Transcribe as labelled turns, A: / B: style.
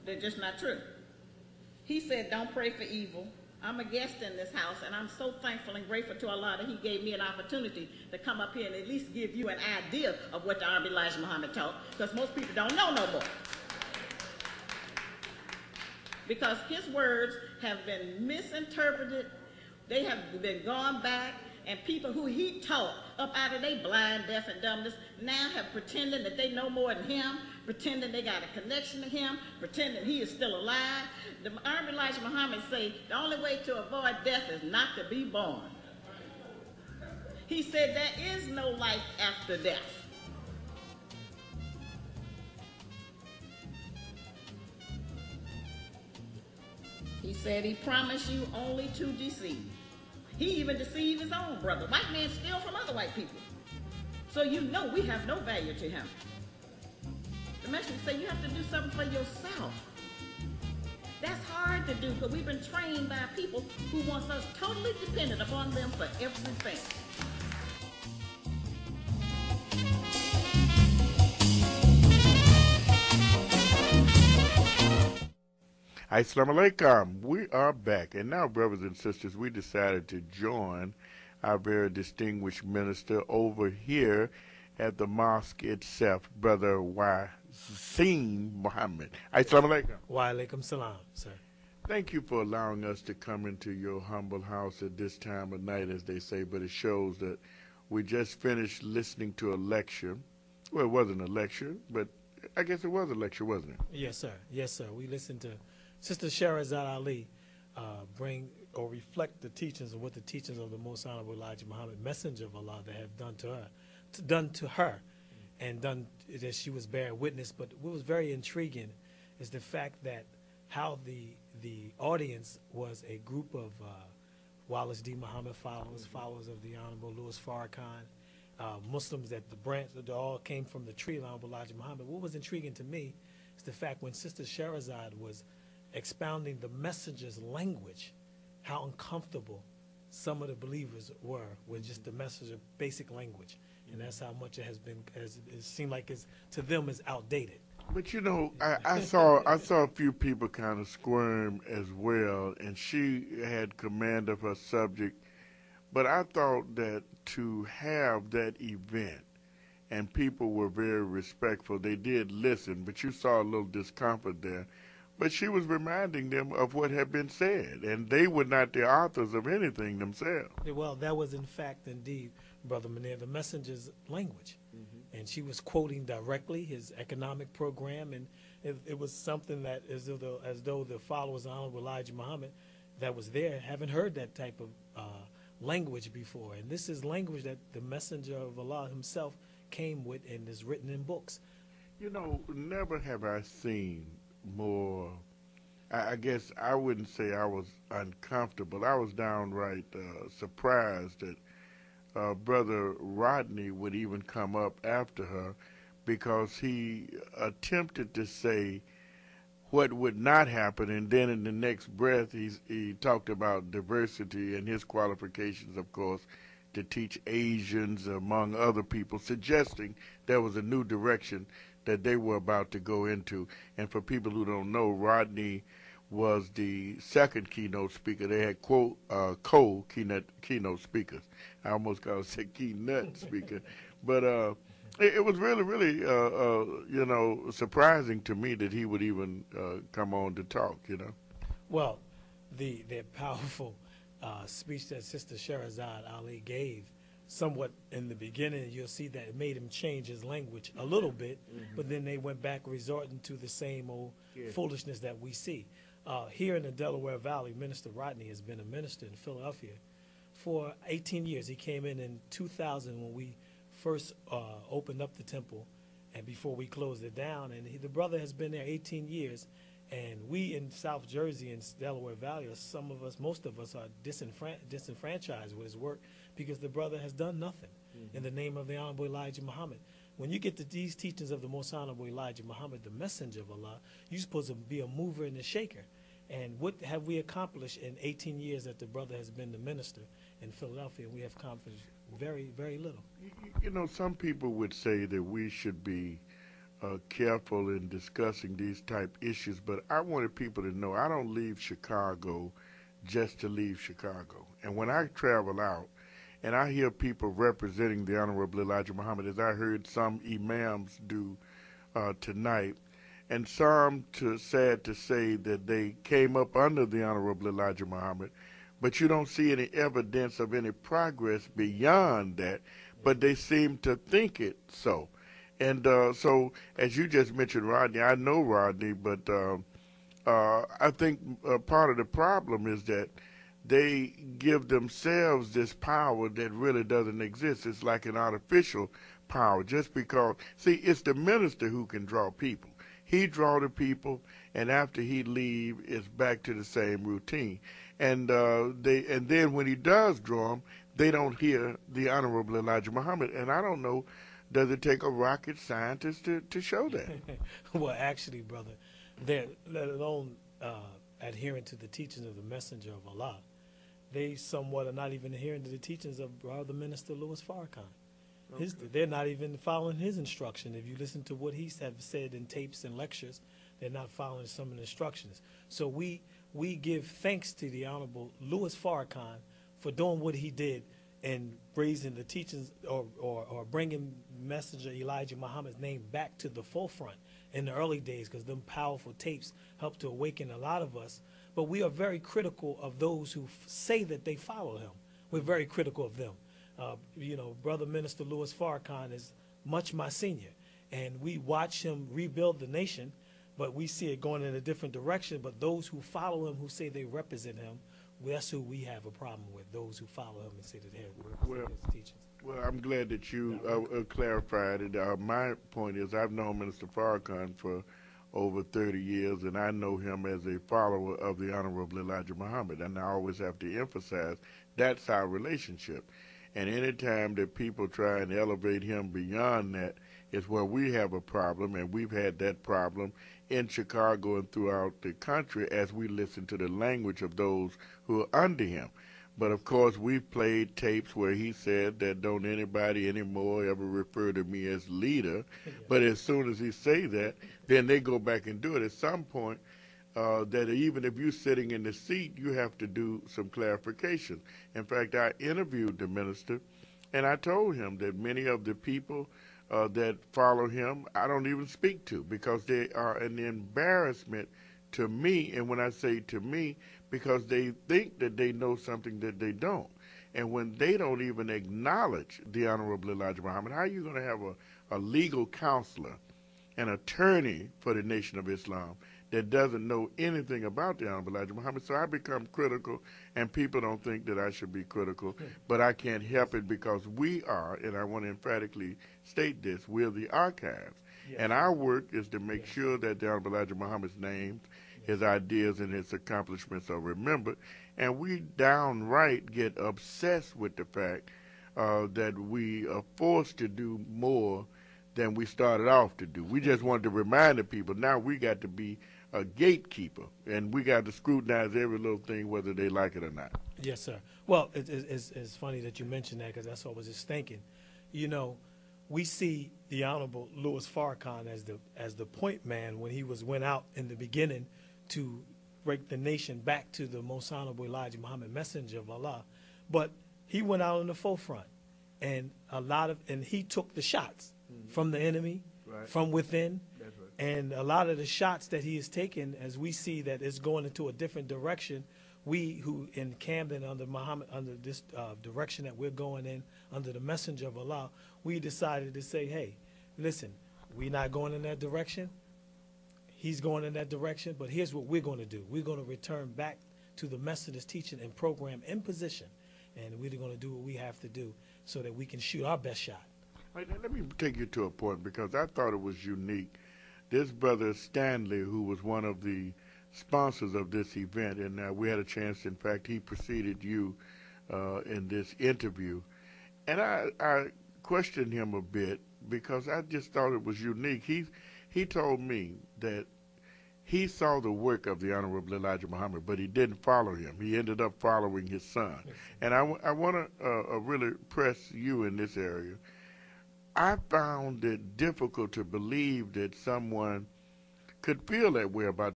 A: They're just not true. He said, don't pray for evil. I'm a guest in this house, and I'm so thankful and grateful to Allah that he gave me an opportunity to come up here and at least give you an idea of what the Honorable Elijah Muhammad taught, because most people don't know no more. Because his words have been misinterpreted, they have been gone back, and people who he taught up out of their blind, deaf, and dumbness now have pretending that they know more than him, pretending they got a connection to him, pretending he is still alive. The Honorable Elijah Muhammad say the only way to avoid death is not to be born. He said there is no life after death. He said he promised you only to deceive. He even deceived his own brother. White men steal from other white people. So you know we have no value to him. The message say you have to do something for yourself. That's hard to do because we've been trained by people who want us totally dependent upon them for everything.
B: Assalamu alaikum. We are back. And now, brothers and sisters, we decided to join our very distinguished minister over here at the mosque itself, Brother Wasim Muhammad. Assalamu alaikum.
C: Wa alaikum salam, sir.
B: Thank you for allowing us to come into your humble house at this time of night, as they say, but it shows that we just finished listening to a lecture. Well, it wasn't a lecture, but I guess it was a lecture, wasn't it?
C: Yes, sir. Yes, sir. We listened to Sister Shahrazad Ali bring or reflect the teachings of what the teachings of the Most Honorable Elijah Muhammad, Messenger of Allah, that have done to her, and done that she was bearing witness. But what was very intriguing is the fact that how the audience was a group of Wallace D. Muhammad followers of the Honorable Louis Farrakhan, Muslims, that the branch that all came from the tree of Honorable Elijah Muhammad. What was intriguing to me is the fact when Sister Shahrazad was expounding the messenger's language, how uncomfortable some of the believers were with just the messenger's basic language. And that's how much it has been, as it seemed like it's, to them, is outdated.
B: But you know, I saw a few people kind of squirm as well, and she had command of her subject. But I thought that to have that event, and people were very respectful, they did listen, but you saw a little discomfort there. But she was reminding them of what had been said, and they were not the authors of anything themselves.
C: Well, that was in fact, indeed, Brother Munir, the messenger's language. And she was quoting directly his economic program, and it was something that, as though the followers of Honorable Elijah Muhammad that was there haven't heard that type of language before. And this is language that the messenger of Allah himself came with and is written in books.
B: You know, never have I seen more, I guess I wouldn't say I was uncomfortable. I was downright surprised that Brother Rodney would even come up after her, because he attempted to say what would not happen, and then in the next breath he talked about diversity and his qualifications, of course, to teach Asians among other people, suggesting there was a new direction that they were about to go into. And for people who don't know, Rodney was the second keynote speaker. They had co-keynote speakers. I almost got to say keynote speaker. But it was really, really, you know, surprising to me that he would even come on to talk, you know.
C: Well, the powerful speech that Sister Shahrazad Ali gave, somewhat in the beginning, you'll see that it made him change his language a little bit, but then they went back resorting to the same old foolishness that we see. Here in the Delaware Valley, Minister Rodney has been a minister in Philadelphia for 18 years. He came in 2000 when we first opened up the temple, and before we closed it down. And the brother has been there 18 years. And we in South Jersey and Delaware Valley, most of us are disenfranchised with his work, because the brother has done nothing in the name of the Honorable Elijah Muhammad. When you get to these teachings of the Most Honorable Elijah Muhammad, the Messenger of Allah, you're supposed to be a mover and a shaker. And what have we accomplished in 18 years that the brother has been the minister in Philadelphia? We have accomplished very, very little.
B: You know, some people would say that we should be careful in discussing these type issues, but I wanted people to know I don't leave Chicago just to leave Chicago. And when I travel out and I hear people representing the Honorable Elijah Muhammad, as I heard some imams do tonight, and some, sad to say, that they came up under the Honorable Elijah Muhammad, but you don't see any evidence of any progress beyond that, but they seem to think it so. And so, as you just mentioned, Rodney, I know Rodney, but I think part of the problem is that they give themselves this power that really doesn't exist. It's like an artificial power, just because, see, it's the minister who can draw people. He draw the people, and after he leave, it's back to the same routine. And then when he does draw them, they don't hear the Honorable Elijah Muhammad. And I don't know, does it take a rocket scientist to show that?
C: Well, actually, brother, they're, let alone adhering to the teachings of the Messenger of Allah, they somewhat are not even adhering to the teachings of the Minister Louis Farrakhan. Okay. They're not even following his instruction. If you listen to what he have said in tapes and lectures, they're not following some of the instructions. So we give thanks to the Honorable Louis Farrakhan for doing what he did and raising the teachings or bringing Messenger Elijah Muhammad's name back to the forefront in the early days, because them powerful tapes helped to awaken a lot of us. But we are very critical of those who say that they follow him. We're very critical of them. You know, Brother Minister Louis Farrakhan is much my senior, and we watch him rebuild the nation, but we see it going in a different direction. But those who follow him, who say they represent him, that's who we have a problem with, those who follow him and say that they represent his teachings. Well,
B: I'm glad that you clarified it. My point is, I've known Minister Farrakhan for over 30 years, and I know him as a follower of the Honorable Elijah Muhammad, and I always have to emphasize that's our relationship. And any time that people try and elevate him beyond that is where we have a problem, and we've had that problem in Chicago and throughout the country as we listen to the language of those who are under him. But, of course, we've played tapes where he said that don't anybody anymore ever refer to me as leader. Yeah. But as soon as he say that, then they go back and do it. At some point, that even if you're sitting in the seat, you have to do some clarification. In fact, I interviewed the minister, and I told him that many of the people that follow him, I don't even speak to, because they are an embarrassment to me. And when I say to me, because they think that they know something that they don't. And when they don't even acknowledge the Honorable Elijah Muhammad, how are you going to have a legal counselor, an attorney for the Nation of Islam, that doesn't know anything about the Honorable Elijah Muhammad? So I become critical, and people don't think that I should be critical, but I can't help it, because we are, and I want to emphatically state this, we're the archives. Yes. And our work is to make sure that the Honorable Elijah Muhammad's name, his ideas, and his accomplishments are remembered. And we downright get obsessed with the fact that we are forced to do more than we started off to do. We just wanted to remind the people, now we got to be a gatekeeper, and we got to scrutinize every little thing, whether they like it or not.
C: Yes, sir. Well, it's funny that you mentioned that, because that's what I was just thinking. You know, we see the Honorable Louis Farrakhan as the point man when he went out in the beginning to break the nation back to the Most Honorable Elijah Muhammad, Messenger of Allah. But he went out in the forefront, and he took the shots from the enemy, right, from within. That's right. And a lot of the shots that he has taken, as we see that it's going into a different direction, we who in Camden under Muhammad, under this direction that we're going in, under the Messenger of Allah, we decided to say, hey, listen, we're not going in that direction. He's going in that direction, but here's what we're going to do. We're going to return back to the Methodist teaching and program in position, and we're going to do what we have to do so that we can shoot our best shot.
B: Right, let me take you to a point, because I thought it was unique. This brother Stanley, who was one of the sponsors of this event, and we had a chance, in fact, he preceded you in this interview, and I questioned him a bit, because I just thought it was unique. He told me that he saw the work of the Honorable Elijah Muhammad, but he didn't follow him. He ended up following his son. And I want to really press you in this area. I found it difficult to believe that someone could feel that way about